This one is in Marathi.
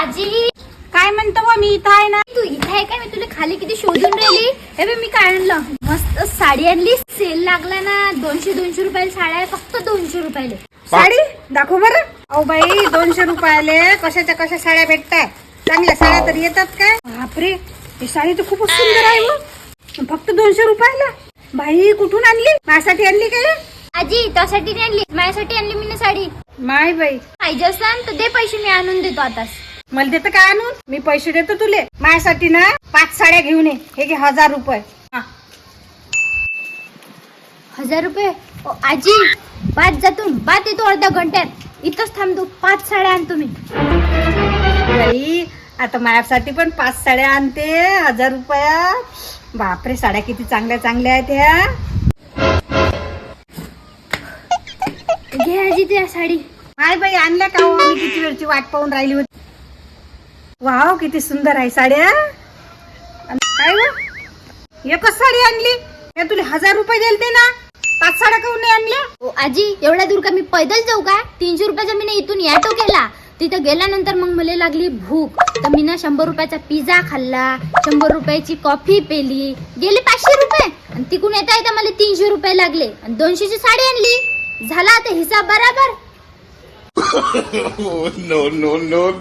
आजी काय म्हणतो व मी इथं आहे ना. तू इथे आहे काय? मी तुला खाली किती शोधून राहिली. हे बघ मी काय आणलं, मस्त साडी आणली. सेल लागला ना, 200 रुपयाला साड्या आहे, फक्त 200 रुपयाला. साडी दाखव बरं. अहो बाई 200 रुपयाले कशाच्या कशा साड्या भेटतात. चांगल्या साड्या तर येतात काय. बापरे, ही साडी तर खूपच सुंदर आहे हो. फक्त 200 रुपयाला. बाई कुठून आणली? माझ्यासाठी आणली काय? आजी त्यासाठी नाही आणली, माझ्यासाठी आणली मी ना साडी. माय बाई, पाहिजे असलं तर दे पैसे, मी आणून देतो आताच. मला देतं काय आणून? मी पैसे देतो तुले. माझ्यासाठी ना 5 साड्या घेऊन ये. हे घे 1000 रुपये. 1000 रुपये? ओ, आजी बाद जातो, बाद येतो अर्ध्या घंट्यात. इथंच थांबतो, 5 साड्या आणतो मी. बाई आता माझ्यासाठी पण 5 साड्या आणते 1000 रुपयात. बापरे, साड्या किती चांगल्या चांगल्या आहेत ह्या. घे आजी त्या साडी. हाय बाई, आणल्या का हो? मी किती वेळची वाट पाहून राहिली होती. वाव, किती सुंदर आहे साड्या. काय ग, एकच साडी आणली? मी तुला 1000 रुपये दिलते ना, 5 साड्या काऊन नाही आणल्या? ओ आजी, एवढ्या दूर का मी पैदल जाऊ का? 300 रुपयाचा मी इथून ॲटो केला. तिथं गेल्यानंतर मग मला लागली भूक, तर मी ना 100 रुपयाचा पिझ्झा खाल्ला, 100 रुपयाची कॉफी पेली, गेले 500 रुपये. आणि तिकून येता येता मला 300 रुपये लागले आणि 200ची साडी आणली. झाला आता हिसाब बराबर. No, no, no.